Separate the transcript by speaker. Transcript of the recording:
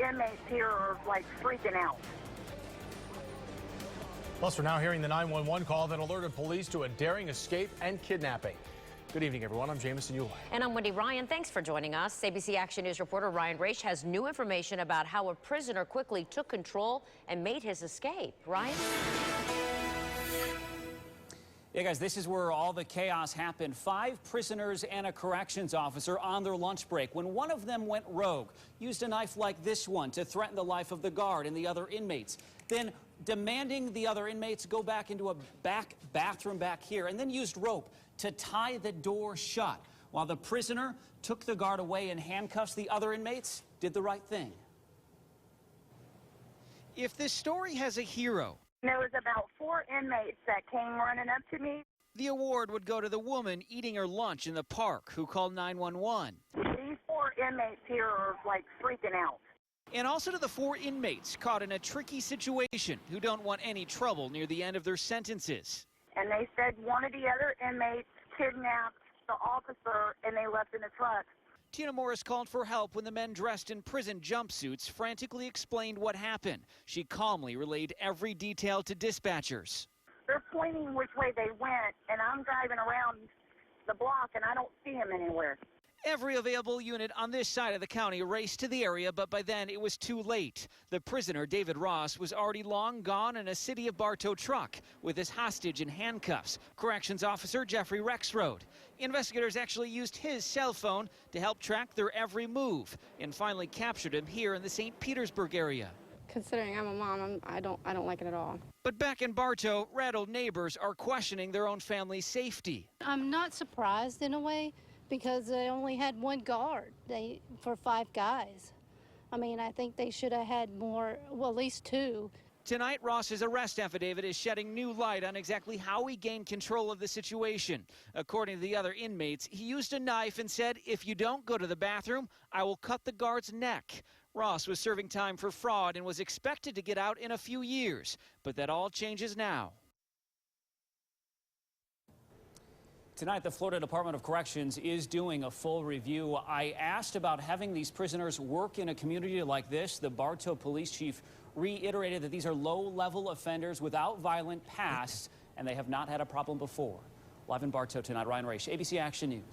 Speaker 1: inmates here are like freaking out.
Speaker 2: Plus, we're now hearing the 911 call that alerted police to a daring escape and kidnapping. Good evening, everyone. I'm Jamison Uly.
Speaker 3: And I'm Wendy Ryan. Thanks for joining us. ABC Action News reporter Ryan Raish has new information about how a prisoner quickly took control and made his escape. Ryan?
Speaker 4: Yeah, guys, this is where all the chaos happened. 5 prisoners and a corrections officer on their lunch break when one of them went rogue, used a knife like this one to threaten the life of the guard and the other inmates, then demanding the other inmates go back into a bathroom back here, and then used rope to tie the door shut. While the prisoner took the guard away in handcuffs, the other inmates did the right thing.
Speaker 5: If this story has a hero,
Speaker 1: There was about 4 inmates that came running up to me.
Speaker 5: the award would go to the woman eating her lunch in the park who called 911.
Speaker 1: These 4 inmates here are like freaking out.
Speaker 5: And also to the 4 inmates caught in a tricky situation who don't want any trouble near the end of their sentences.
Speaker 1: And they said one of the other inmates kidnapped the officer and they left in the truck.
Speaker 5: Tina Morris called for help when the men dressed in prison jumpsuits frantically explained what happened. She calmly relayed every detail to dispatchers.
Speaker 1: They're pointing which way they went, and I'm driving around the block and I don't see them anywhere.
Speaker 5: Every available unit on this side of the county raced to the area, but by then it was too late. The prisoner, David Ross, was already long gone in a City of Bartow truck with his hostage in handcuffs. Corrections officer Jeffrey Rexroad. Investigators actually used his cell phone to help track their every move and finally captured him here in the St. Petersburg area.
Speaker 6: Considering I'm a mom, I don't like it at all.
Speaker 5: But back in Bartow, rattled neighbors are questioning their own family's safety.
Speaker 7: I'm not surprised in a way, because they only had 1 guard for 5 guys. I mean, I think they should have had more, well, at least 2.
Speaker 5: Tonight, Ross's arrest affidavit is shedding new light on exactly how he gained control of the situation. According to the other inmates, he used a knife and said, "If you don't go to the bathroom, I will cut the guard's neck." Ross was serving time for fraud and was expected to get out in a few years, but that all changes now.
Speaker 4: Tonight, the Florida Department of Corrections is doing a full review. I asked about having these prisoners work in a community like this. The Bartow police chief reiterated that these are low-level offenders without violent pasts, and they have not had a problem before. Live in Bartow tonight, Ryan Raish, ABC Action News.